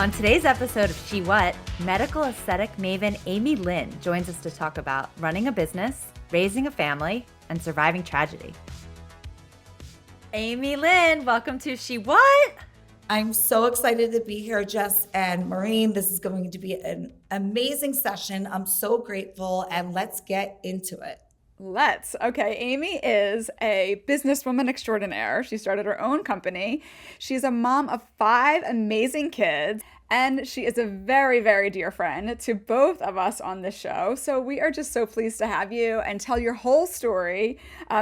On today's episode of She What, medical aesthetic maven Amy Lynn joins us to talk about running a business, raising a family, and surviving tragedy. Amy Lynn, welcome to She What? I'm so excited to be here, Jess and Maureen. This is going to be an amazing session. I'm so grateful, and let's get into it. Let's. Okay, Amy is a businesswoman extraordinaire. She started her own company. She's a mom of 5 amazing kids, and she is a very, very dear friend to both of us on this show. So we are just so pleased to have you and tell your whole story.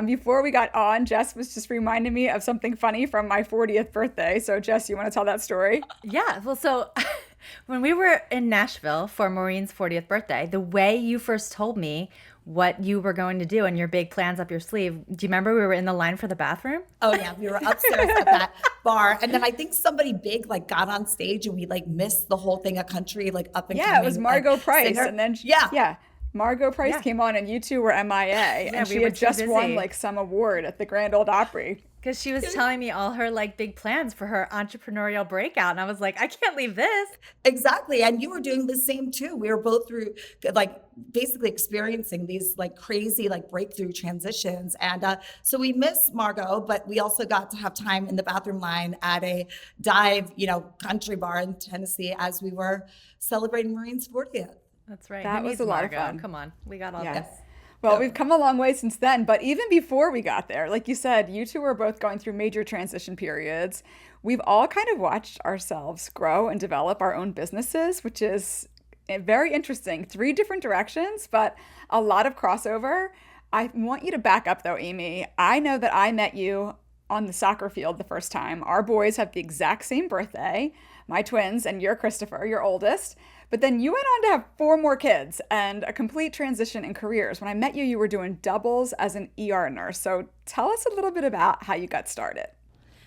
Before we got on, Jess was just reminding me of something funny from my 40th birthday. So Jess, you want to tell that story? Yeah, well, so when we were in Nashville for Maureen's 40th birthday, the way you first told me what you were going to do and your big plans up your sleeve. Do you remember we were in the line for the bathroom? Oh yeah, we were upstairs at that bar, and then I think somebody big got on stage, and we missed the whole thing. A country up and coming. Yeah, it was Margot Price, singer. and then Margot Price came on, and you two were MIA, and she had just won some award at the Grand Ole Opry. Because she was telling me all her big plans for her entrepreneurial breakout. And I was like, I can't leave this. Exactly. And you were doing the same too. We were both through basically experiencing these crazy breakthrough transitions. And so we missed Margot, but we also got to have time in the bathroom line at a dive, country bar in Tennessee as we were celebrating Maureen's 40th. That's right. That was a lot of fun. Come on. We got all Yes. this. Well, we've come a long way since then, but even before we got there, like you said, you two were both going through major transition periods. We've all kind of watched ourselves grow and develop our own businesses, which is very interesting. 3 different directions, but a lot of crossover. I want you to back up though, Amy. I know that I met you on the soccer field the first time. Our boys have the exact same birthday, my twins, and you're Christopher, your oldest. But then you went on to have 4 more kids and a complete transition in careers. When I met you, you were doing doubles as an ER nurse. So tell us a little bit about how you got started.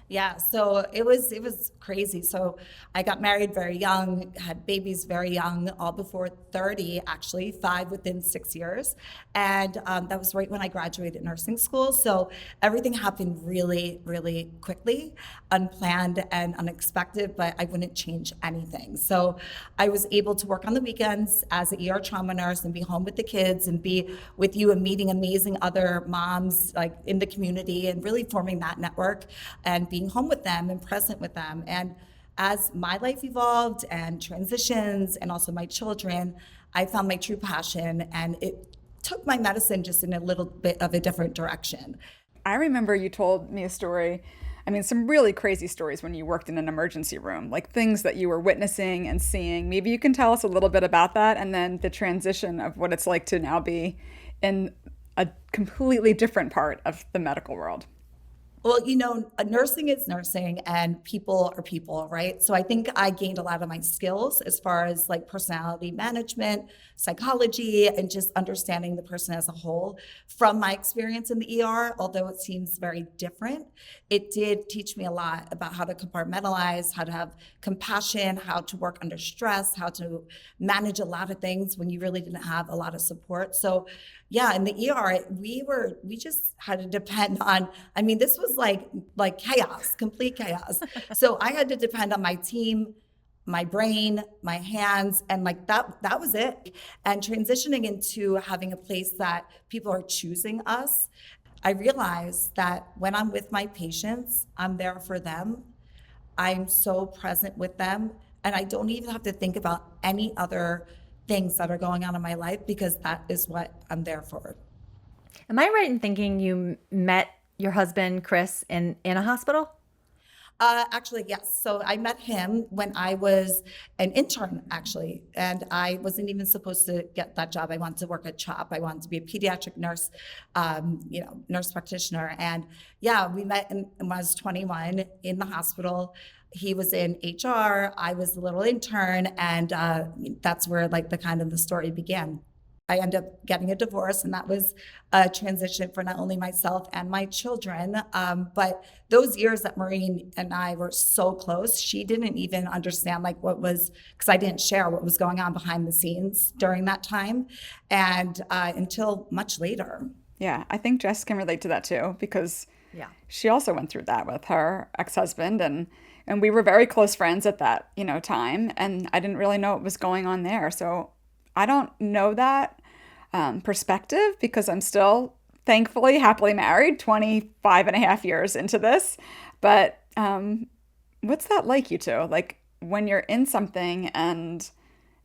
Yeah, so it was crazy. So I got married very young, had babies very young, all before 30, actually, 5 within 6 years. And that was right when I graduated nursing school. So everything happened really, really quickly, unplanned and unexpected, but I wouldn't change anything. So I was able to work on the weekends as an ER trauma nurse and be home with the kids and be with you and meeting amazing other moms in the community and really forming that network and being home with them and present with them. And as my life evolved and transitions and also my children, I found my true passion, and it took my medicine just in a little bit of a different direction. I remember you told me a story, some really crazy stories when you worked in an emergency room, things that you were witnessing and seeing. Maybe you can tell us a little bit about that, and then the transition of what it's like to now be in a completely different part of the medical world. Well, nursing is nursing and people are people, right? So I think I gained a lot of my skills as far as personality management, psychology, and just understanding the person as a whole from my experience in the ER. Although it seems very different, it did teach me a lot about how to compartmentalize, how to have compassion, how to work under stress, how to manage a lot of things when you really didn't have a lot of support. So yeah, in the ER, we just had to depend on, this was like chaos, complete chaos. So I had to depend on my team, my brain, my hands, and that was it. And transitioning into having a place that people are choosing us, I realized that when I'm with my patients, I'm there for them. I'm so present with them, and I don't even have to think about any other things that are going on in my life because that is what I'm there for. Am I right in thinking you met your husband, Chris, in a hospital? Actually, yes. So I met him when I was an intern, actually, and I wasn't even supposed to get that job. I wanted to work at CHOP. I wanted to be a pediatric nurse, nurse practitioner. And yeah, we met when I was 21 in the hospital. He was in HR. I was the little intern, and that's where the story began. I ended up getting a divorce, and that was a transition for not only myself and my children, but those years that Maureen and I were so close, she didn't even understand because I didn't share what was going on behind the scenes during that time, and until much later. Yeah, I think Jess can relate to that too, because Yeah. she also went through that with her ex-husband, and we were very close friends at that, time, and I didn't really know what was going on there. So I don't know that perspective because I'm still thankfully happily married 25 and a half years into this. But what's that like, you two? Like when you're in something and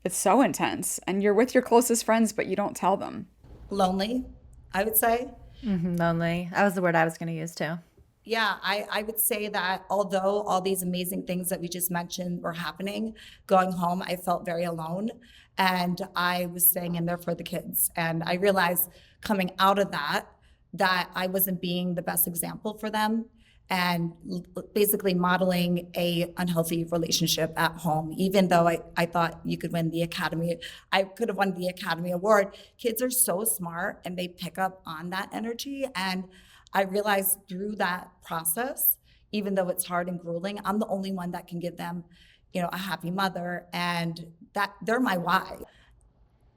it's so intense and you're with your closest friends, but you don't tell them. Lonely, I would say. Lonely. That was the word I was going to use too. Yeah, I would say that although all these amazing things that we just mentioned were happening, going home, I felt very alone. And I was staying in there for the kids. And I realized coming out of that, that I wasn't being the best example for them and basically modeling a unhealthy relationship at home. Even though I thought you could win the Academy, I could have won the Academy Award. Kids are so smart and they pick up on that energy. And I realized through that process, even though it's hard and grueling, I'm the only one that can give them, a happy mother, and that they're my why.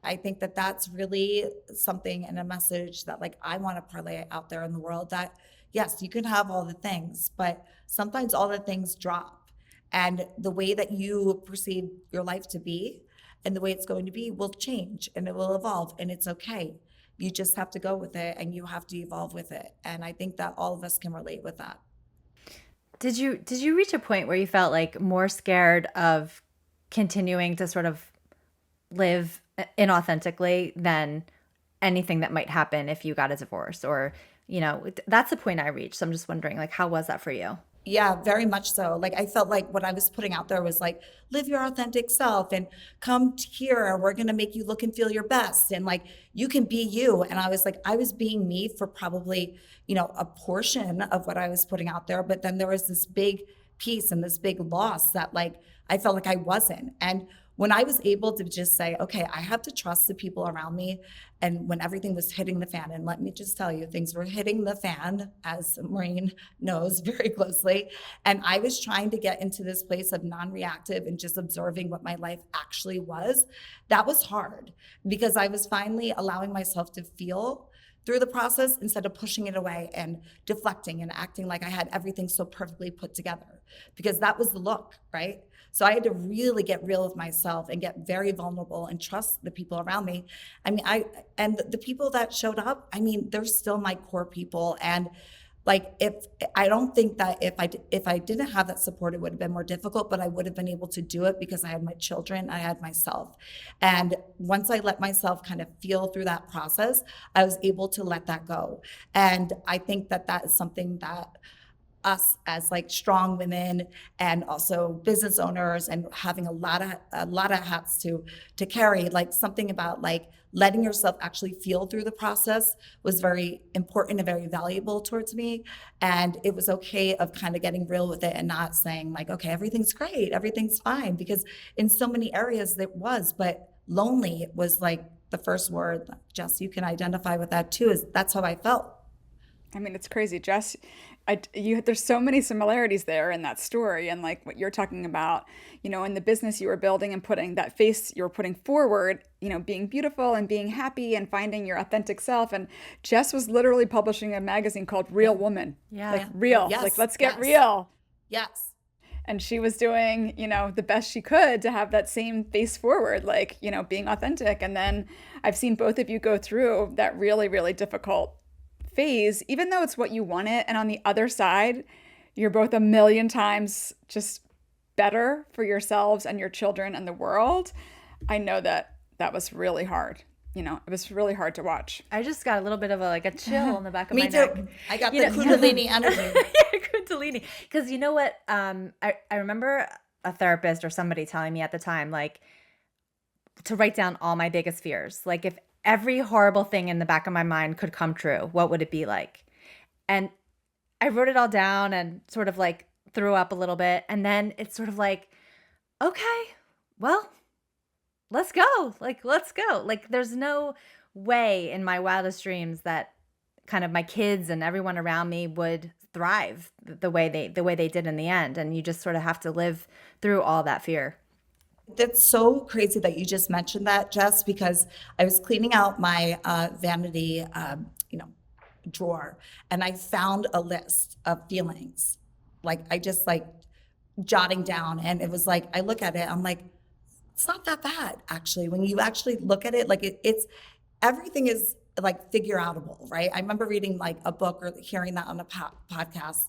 I think that that's really something and a message that like I want to parlay out there in the world that yes, you can have all the things, but sometimes all the things drop. And the way that you perceive your life to be and the way it's going to be will change and it will evolve and it's okay. You just have to go with it and you have to evolve with it. And I think that all of us can relate with that. Did you reach a point where you felt like more scared of continuing to sort of live inauthentically than anything that might happen if you got a divorce? Or, that's the point I reached. So I'm just wondering, like, how was that for you? Yeah, very much so. Like I felt like what I was putting out there was like, live your authentic self and come here. We're gonna make you look and feel your best. And like you can be you. And I was like, I was being me for probably, a portion of what I was putting out there. But then there was this big piece and this big loss that like I felt like I wasn't. And when I was able to just say, okay, I have to trust the people around me. And when everything was hitting the fan, and let me just tell you, things were hitting the fan, as Maureen knows very closely. And I was trying to get into this place of non reactive and just observing what my life actually was. That was hard because I was finally allowing myself to feel through the process instead of pushing it away and deflecting and acting like I had everything so perfectly put together because that was the look, right? So I had to really get real with myself and get very vulnerable and trust the people around me. I mean, and the people that showed up, I mean, they're still my core people. And like, if I don't think that if I didn't have that support, it would have been more difficult, but I would have been able to do it because I had my children, I had myself. And once I let myself kind of feel through that process, I was able to let that go. And I think that that is something that us as like strong women and also business owners and having a lot of hats to carry, like something about like letting yourself actually feel through the process was very important and very valuable towards me. And it was okay of kind of getting real with it and not saying like, okay, everything's great, everything's fine, because in so many areas it was, but lonely was like the first word. Jess, you can identify with that too, is that's how I felt. I mean, it's crazy, Jess. There's so many similarities there in that story, and like what you're talking about, in the business you were building and putting that face you were putting forward, being beautiful and being happy and finding your authentic self. And Jess was literally publishing a magazine called Real Woman, like Yeah. real, like Yes, let's get yes, real. yes. And she was doing, the best she could to have that same face forward, like, being authentic. And then I've seen both of you go through that really, really difficult phase, even though it's what you wanted. And on the other side, you're both a million times just better for yourselves and your children and the world. I know that that was really hard. It was really hard to watch. I just got a little bit of a chill on the back of Me my neck. too. I got You the know, Kundalini energy. yeah, Kundalini. Because you know what? I remember a therapist or somebody telling me at the time, like, to write down all my biggest fears. Like, if every horrible thing in the back of my mind could come true, what would it be like? And I wrote it all down and sort of like threw up a little bit. And then it's sort of like, okay, well, let's go. Like, let's go. Like, there's no way in my wildest dreams that kind of my kids and everyone around me would thrive the way they did in the end. And you just sort of have to live through all that fear. That's so crazy that you just mentioned that, Jess, because I was cleaning out my vanity, drawer and I found a list of feelings. Like I just like jotting down, and it was like, I look at it, I'm like, it's not that bad actually. When you actually look at it, like it's everything is like figure outable, right? I remember reading like a book or hearing that on a podcast,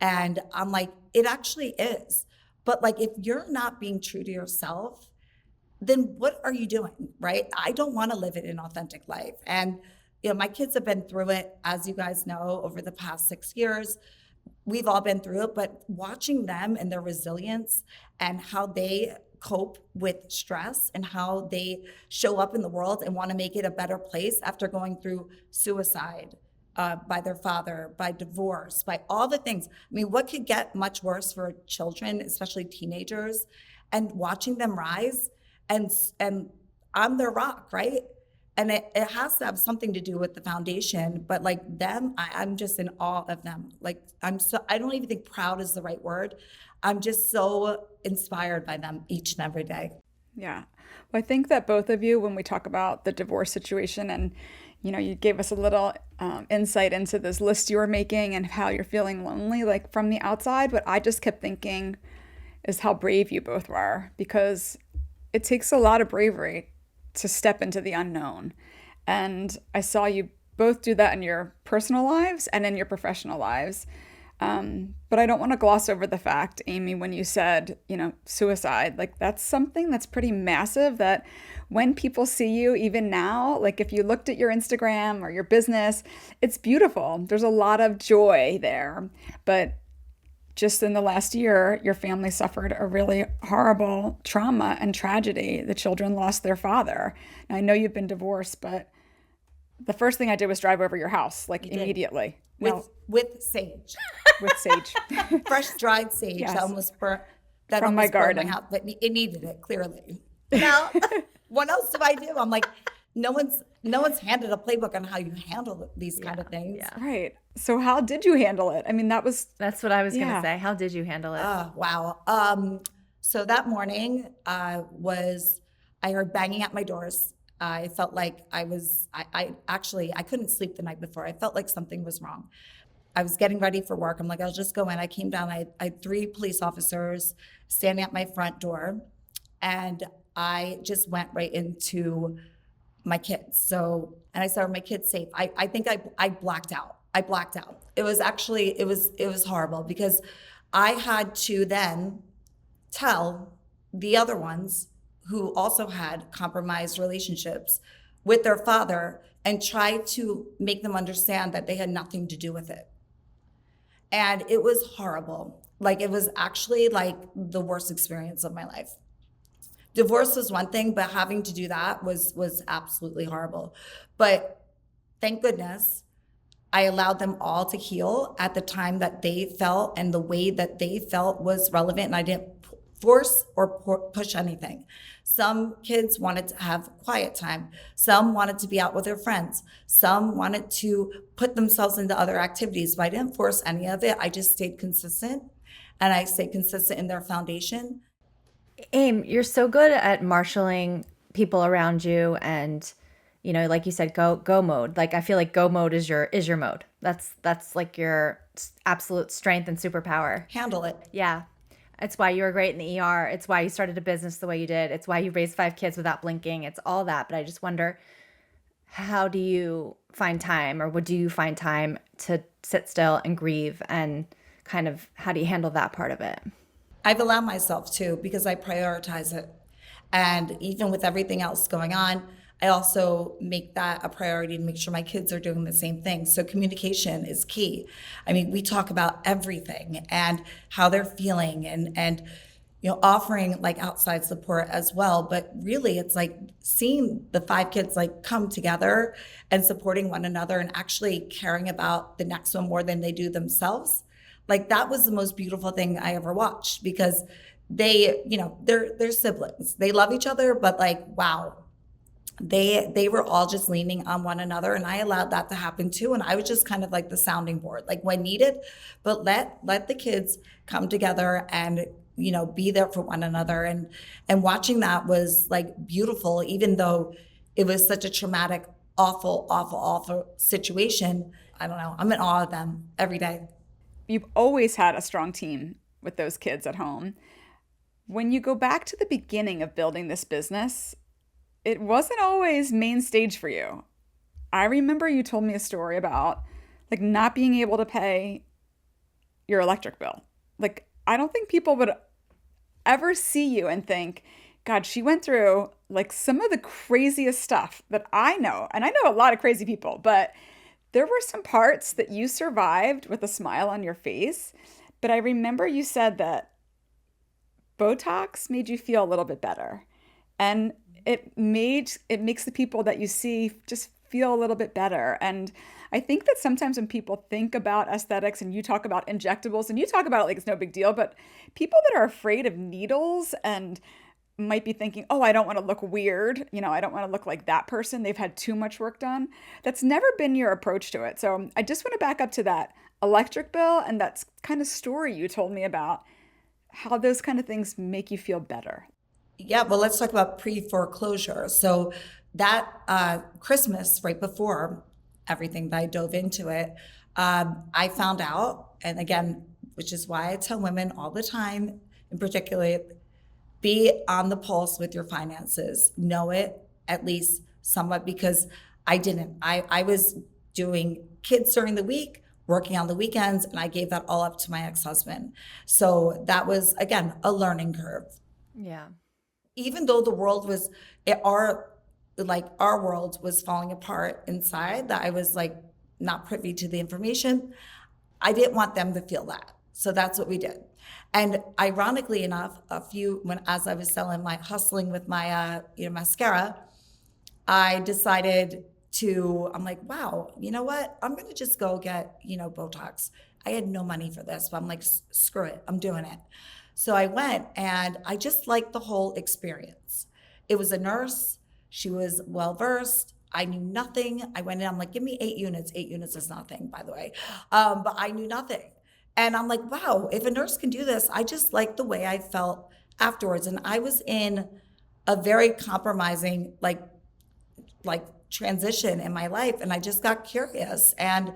and I'm like, it actually is. But like, if you're not being true to yourself, then what are you doing, right? I don't want to live an inauthentic life. And, my kids have been through it, as you guys know, over the past 6 years. We've all been through it, but watching them and their resilience and how they cope with stress and how they show up in the world and want to make it a better place after going through suicide, by their father, by divorce, by all the things. I mean, what could get much worse for children, especially teenagers, and watching them rise, and I'm their rock, right? And it has to have something to do with the foundation, but like them, I'm just in awe of them. Like I don't even think proud is the right word. I'm just so inspired by them each and every day. Yeah. Well, I think that both of you, when we talk about the divorce situation, and you gave us a little insight into this list you were making and how you're feeling lonely, like from the outside, what I just kept thinking is how brave you both were, because it takes a lot of bravery to step into the unknown. And I saw you both do that in your personal lives and in your professional lives. But I don't want to gloss over the fact, Amy, when you said, suicide, like that's something that's pretty massive, that when people see you, even now, like if you looked at your Instagram or your business, it's beautiful. There's a lot of joy there. But just in the last year, your family suffered a really horrible trauma and tragedy. The children lost their father. Now, I know you've been divorced, but the first thing I did was drive over your house, like immediately. With sage. With sage. Fresh dried sage. Yes. That almost burnt. That From almost my burned garden. house, but it needed it, clearly. Now, what else do I do? I'm like, no one's handed a playbook on how you handle these kind of things. Yeah. Right. So how did you handle it? I mean, That's what I was going Yeah. to say. How did you handle it? Oh, wow. So that morning I heard banging at my doors. I felt like I couldn't sleep the night before. I felt like something was wrong. I was getting ready for work. I'm like, I'll just go in. I came down. I had 3 police officers standing at my front door, and I just went right into my kids. So, and I said, are my kids safe? I think I blacked out. I blacked out. It was horrible, because I had to then tell the other ones who also had compromised relationships with their father and try to make them understand that they had nothing to do with it. And it was horrible. Like, it was actually like the worst experience of my life. Divorce was one thing, but having to do that was absolutely horrible. But thank goodness I allowed them all to heal at the time that they felt and the way that they felt was relevant. And I didn't force or push anything. Some kids wanted to have quiet time. Some wanted to be out with their friends. Some wanted to put themselves into other activities, but I didn't force any of it. I just stayed consistent, and I stayed consistent in their foundation. Aim, you're so good at marshaling people around you, and like you said, go mode. Like, I feel like go mode is your mode. That's like your absolute strength and superpower. Handle it. Yeah. It's why you were great in the ER. It's why you started a business the way you did. It's why you raised 5 kids without blinking. It's all that. But I just wonder, how do you find time, or what do you find time to sit still and grieve, and kind of how do you handle that part of it? I've allowed myself to, because I prioritize it. And even with everything else going on, I also make that a priority to make sure my kids are doing the same thing. So communication is key. I mean, we talk about everything and how they're feeling, and offering like outside support as well. But really, it's like seeing the 5 kids like come together and supporting one another and actually caring about the next one more than they do themselves. Like, that was the most beautiful thing I ever watched, because they, they're siblings. They love each other, but like, wow, they were all just leaning on one another, and I allowed that to happen too. And I was just kind of like the sounding board, like when needed, but let the kids come together and be there for one another. And watching that was like beautiful, even though it was such a traumatic, awful situation. I don't know. I'm in awe of them every day. You've always had a strong team with those kids at home. When you go back to the beginning of building this business, it wasn't always main stage for you. I remember you told me a story about like not being able to pay your electric bill. Like, I don't think people would ever see you and think, God, she went through like some of the craziest stuff that I know. And I know a lot of crazy people, but there were some parts that you survived with a smile on your face. But I remember you said that Botox made you feel a little bit better. And it makes the people that you see just feel a little bit better. And I think that sometimes when people think about aesthetics and you talk about injectables and you talk about it like it's no big deal, but people that are afraid of needles and might be thinking, oh, I don't want to look weird. I don't want to look like that person. They've had too much work done. That's never been your approach to it. So I just want to back up to that electric bill and that kind of story you told me about how those kind of things make you feel better. Yeah, well, let's talk about pre-foreclosure. So that Christmas, right before everything that I dove into it, I found out, and again, which is why I tell women all the time, in particular, be on the pulse with your finances. Know it at least somewhat, because I didn't. I was doing kids during the week, working on the weekends, and I gave that all up to my ex-husband. So that was, again, a learning curve. Yeah. Even though the world was, our world was falling apart inside, that I was like not privy to the information, I didn't want them to feel that. So that's what we did. And ironically enough, as I was hustling with my mascara, I decided I'm like, wow, you know what? I'm going to just go get, Botox. I had no money for this, but I'm like, screw it, I'm doing it. So I went, and I just liked the whole experience. It was a nurse. She was well-versed. I knew nothing. I went in, I'm like, give me 8 units. 8 units is nothing, by the way. But I knew nothing. And I'm like, wow, if a nurse can do this, I just liked the way I felt afterwards. And I was in a very compromising, like transition in my life. And I just got curious and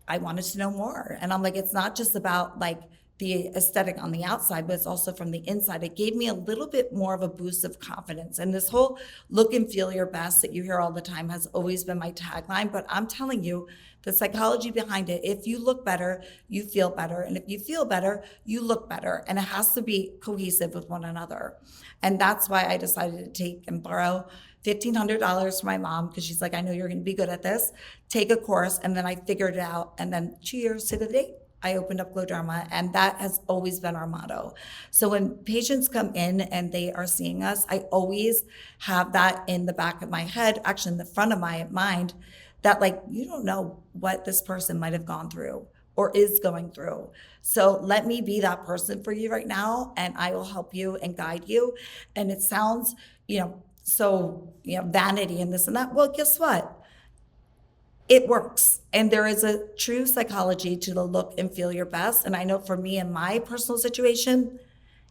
I wanted to know more. And I'm like, it's not just about like the aesthetic on the outside, but it's also from the inside. It gave me a little bit more of a boost of confidence. And this whole look and feel your best that you hear all the time has always been my tagline. But I'm telling you, the psychology behind it, if you look better, you feel better. And if you feel better, you look better. And it has to be cohesive with one another. And that's why I decided to take and borrow $1,500 from my mom, because she's like, I know you're going to be good at this. Take a course. And then I figured it out. And then 2 years to the date, I opened up Glowderma, and that has always been our motto. So when patients come in and they are seeing us, I always have that in the back of my head, actually in the front of my mind, that like, you don't know what this person might have gone through or is going through. So let me be that person for you right now, and I will help you and guide you. And it sounds, vanity and this and that. Well, guess what? It works. And there is a true psychology to the look and feel your best. And I know for me in my personal situation,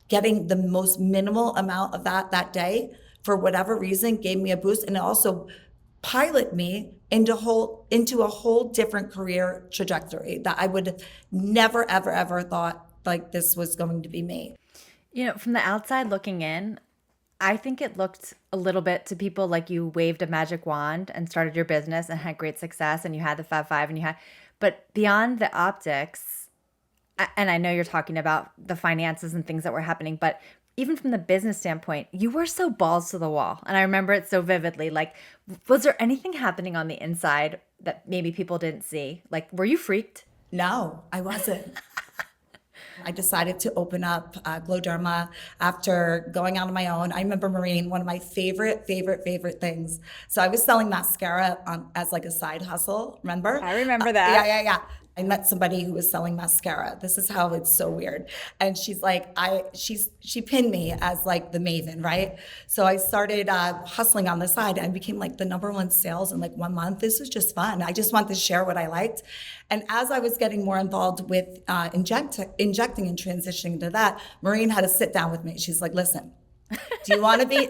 getting the most minimal amount of that day for whatever reason gave me a boost. And it also piloted me into a whole different career trajectory that I would have never, ever, ever thought like this was going to be me. From the outside looking in, I think it looked a little bit to people like you waved a magic wand and started your business and had great success and you had the Fab Five but beyond the optics, and I know you're talking about the finances and things that were happening, but even from the business standpoint, you were so balls to the wall. And I remember it so vividly. Like, was there anything happening on the inside that maybe people didn't see? Like, were you freaked? No, I wasn't. I decided to open up Glowderma after going out on my own. I remember, Maureen, one of my favorite things. So I was selling mascara as like a side hustle, remember? I remember that. Yeah. I met somebody who was selling mascara. This is how it's so weird. And she's like, she pinned me as like the maven, right? So I started hustling on the side and became like the #1 sales in like 1 month. This was just fun. I just wanted to share what I liked. And as I was getting more involved with injecting and transitioning to that, Maureen had to sit down with me. She's like, listen, do you want to be...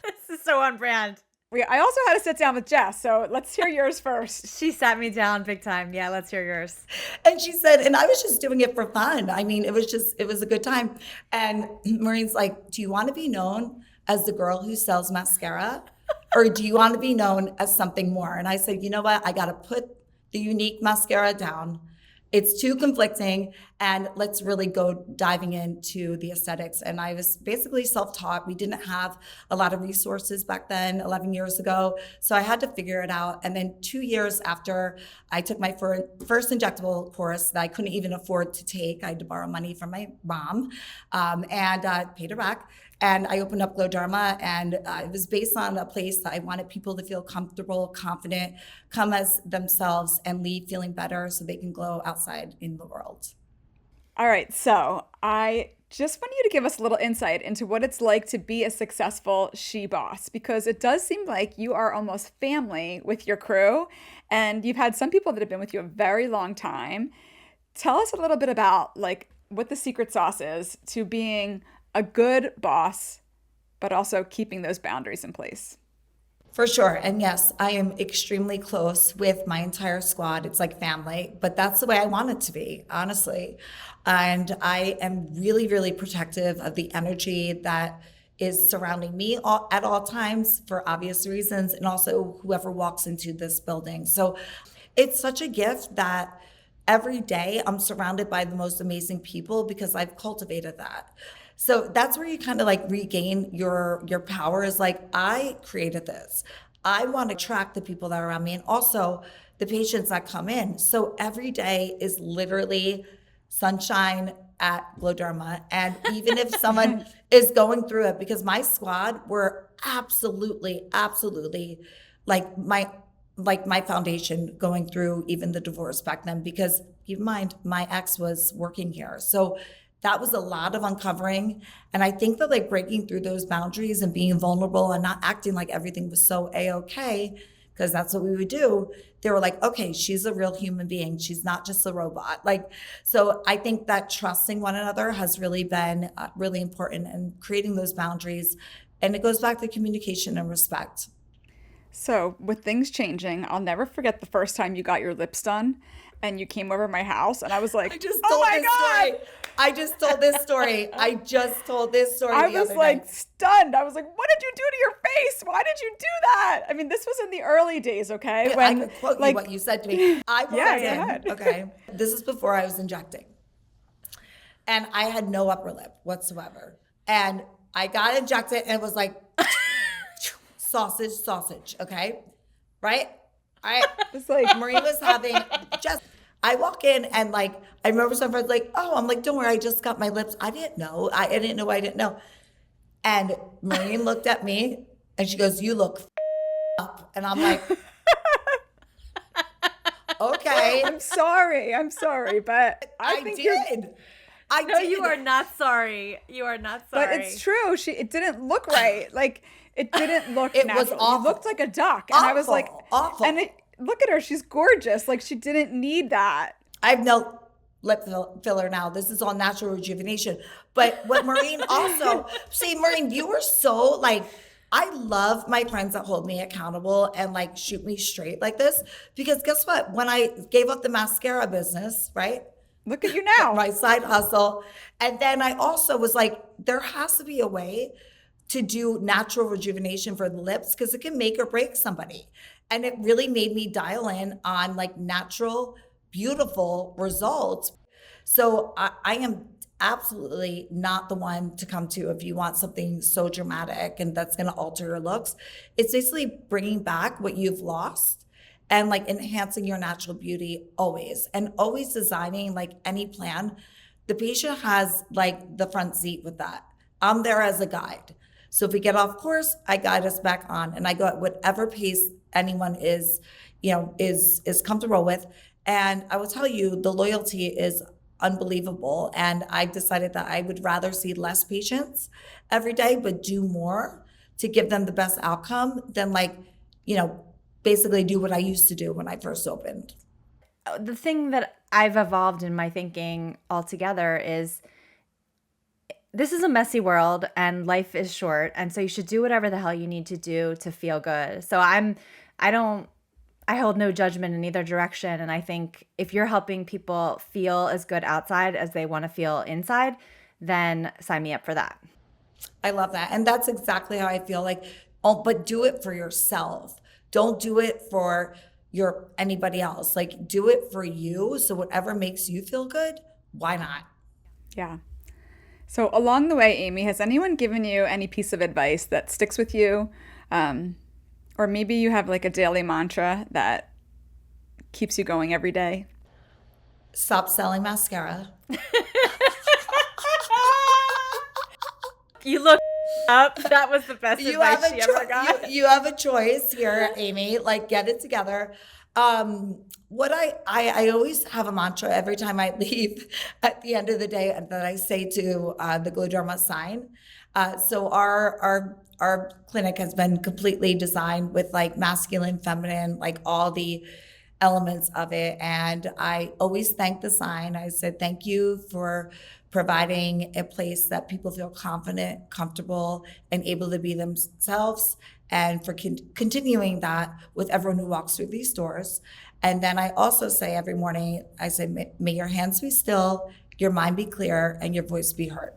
This is so on brand. I also had to sit down with Jess, so let's hear yours first. She sat me down big time. Yeah, let's hear yours. And she said, and I was just doing it for fun. I mean, it was a good time. And Maureen's like, do you want to be known as the girl who sells mascara? Or do you want to be known as something more? And I said, you know what? I got to put the unique mascara down. It's too conflicting, and let's really go diving into the aesthetics. And I was basically self-taught. We didn't have a lot of resources back then, 11 years ago. So I had to figure it out. And then 2 years after I took my first injectable course that I couldn't even afford to take, I had to borrow money from my mom, and paid her back. And I opened up Glowderma, and it was based on a place that I wanted people to feel comfortable, confident, come as themselves, and leave feeling better so they can glow outside in the world. All right, so I just want you to give us a little insight into what it's like to be a successful she boss, because it does seem like you are almost family with your crew, and you've had some people that have been with you a very long time. Tell us a little bit about like what the secret sauce is to being a good boss, but also keeping those boundaries in place. For sure. And yes, I am extremely close with my entire squad. It's like family, but that's the way I want it to be, honestly. And I am really, really protective of the energy that is surrounding me at all times for obvious reasons, and also whoever walks into this building. So it's such a gift that every day I'm surrounded by the most amazing people because I've cultivated that. So that's where you kind of like regain your power, is like, I created this. I want to attract the people that are around me, and also the patients that come in. So every day is literally sunshine at Glowderma. And even if someone is going through it, because my squad were absolutely, absolutely like my foundation going through even the divorce back then, because keep in mind, my ex was working here. So that was a lot of uncovering. And I think that like breaking through those boundaries and being vulnerable and not acting like everything was so A-okay, because that's what we would do. They were like, okay, she's a real human being. She's not just a robot. Like, so I think that trusting one another has really been really important, and creating those boundaries. And it goes back to communication and respect. So, with things changing, I'll never forget the first time you got your lips done and you came over my house, and I was I like, just oh told my this God. story. I just told this story. I just told this story I the was other like day. stunned. I was like, what did you do to your face? Why did you do that? I mean, this was in the early days, okay? I When, could quote you like, what you said to me. I yeah, walked go in, ahead. okay? This is before I was injecting. And I had no upper lip whatsoever. And I got injected, and it was like sausage, okay? Right? I It's like, Marie was having just I walk in, and like I remember someone was like, oh, I'm like, don't worry, I just got my lips. I didn't know. I didn't know I didn't know. And Maureen looked at me, and she goes, you look up. And I'm like, okay. I'm sorry, but I I think you're, did. I No, did. you are not sorry. You are not but sorry. it's true. It didn't look right. Like, it didn't look It was natural. You awful. looked like a duck. And I was like, Awful. and look at her. She's gorgeous. Like, she didn't need that. I have no lip filler now. This is all natural rejuvenation. But what Maureen also, see, Maureen, you were so like, I love my friends that hold me accountable and like shoot me straight like this. Because guess what? When I gave up the mascara business, right? Look at you now. My side hustle. And then I also was like, there has to be a way to do natural rejuvenation for the lips, because it can make or break somebody. And it really made me dial in on like natural, beautiful results. So I am absolutely not the one to come to if you want something so dramatic and that's going to alter your looks. It's basically bringing back what you've lost and like enhancing your natural beauty always, and always designing like any plan. The patient has like the front seat with that. I'm there as a guide. So if we get off course, I guide us back on, and I go at whatever pace anyone is, is comfortable with. And I will tell you, the loyalty is unbelievable. And I've decided that I would rather see less patients every day, but do more to give them the best outcome than like, basically do what I used to do when I first opened. The thing that I've evolved in my thinking altogether is this is a messy world and life is short. And so you should do whatever the hell you need to do to feel good. So I hold no judgment in either direction. And I think if you're helping people feel as good outside as they want to feel inside, then sign me up for that. I love that. And that's exactly how I feel like, oh, but do it for yourself. Don't do it for anybody else. Like do it for you. So whatever makes you feel good, why not? Yeah. So along the way, Amy, has anyone given you any piece of advice that sticks with you? Or maybe you have like a daily mantra that keeps you going every day? Stop selling mascara. You look up. That was the best advice she ever got. You have a choice here, Amy. Like, get it together. What I always have a mantra every time I leave at the end of the day that I say to the Glowderma sign. So our clinic has been completely designed with like masculine, feminine, like all the elements of it. And I always thank the sign. I said, thank you for providing a place that people feel confident, comfortable, and able to be themselves, and for continuing that with everyone who walks through these doors. And then I also say every morning, I say, may your hands be still, your mind be clear, and your voice be heard.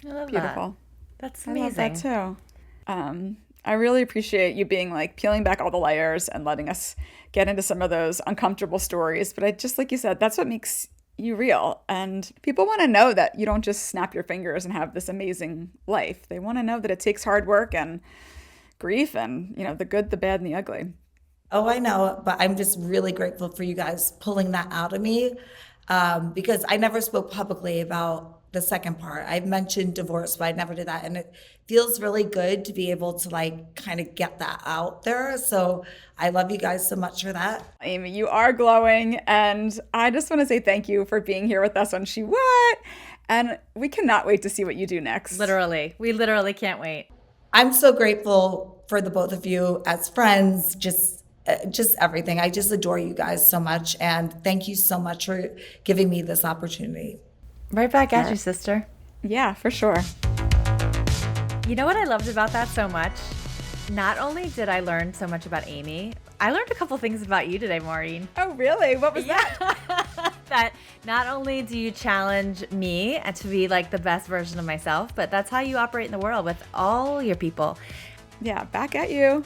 I love Beautiful. That's I love amazing. that too. I really appreciate you being like peeling back all the layers and letting us get into some of those uncomfortable stories. But I just, like you said, that's what makes you real. And people want to know that you don't just snap your fingers and have this amazing life. They want to know that it takes hard work and grief and, you know, the good, the bad, and the ugly. Oh, I know, but I'm just really grateful for you guys pulling that out of me, because I never spoke publicly about the second part. I mentioned divorce, but I never did that. And it feels really good to be able to like kind of get that out there. So I love you guys so much for that. Amy, you are glowing. And I just want to say thank you for being here with us on She What? And we cannot wait to see what you do next. Literally. We literally can't wait. I'm so grateful for the both of you as friends, just everything. I just adore you guys so much. And thank you so much for giving me this opportunity. Right back at you, sister. Yeah, for sure. You know what I loved about that so much? Not only did I learn so much about Amy, I learned a couple things about you today, Maureen. Oh, really? What was that? That not only do you challenge me to be like the best version of myself, but that's how you operate in the world with all your people. Yeah, back at you.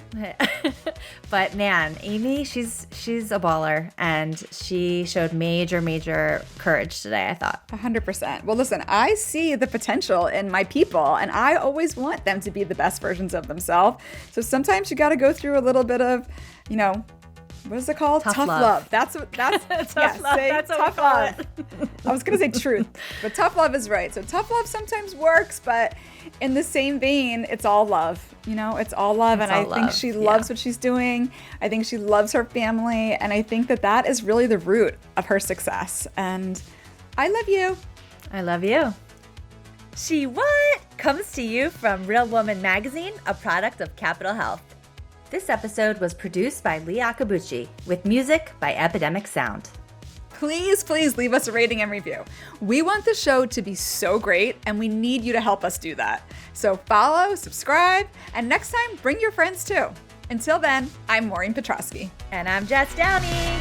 But man, Amy, she's a baller, and she showed major courage today, I thought. 100%. Well, listen, I see the potential in my people, and I always want them to be the best versions of themselves. So sometimes you got to go through a little bit of, you know, what is it called? Tough love. That's Tough love. That's what we tough call love. it. I was going to say truth, but tough love is right. So tough love sometimes works, but in the same vein, it's all love. You know, it's all love. It's And I all think love, she yeah. loves what she's doing. I think she loves her family. And I think that that is really the root of her success. And I love you. I love you. She What? Comes to you from Real Woman Magazine, a product of Capital Health. This episode was produced by Lee Akabuchi with music by Epidemic Sound. Please leave us a rating and review. We want the show to be so great, and we need you to help us do that. So follow, subscribe, and next time, bring your friends too. Until then, I'm Maureen Petrosky. And I'm Jess Downey.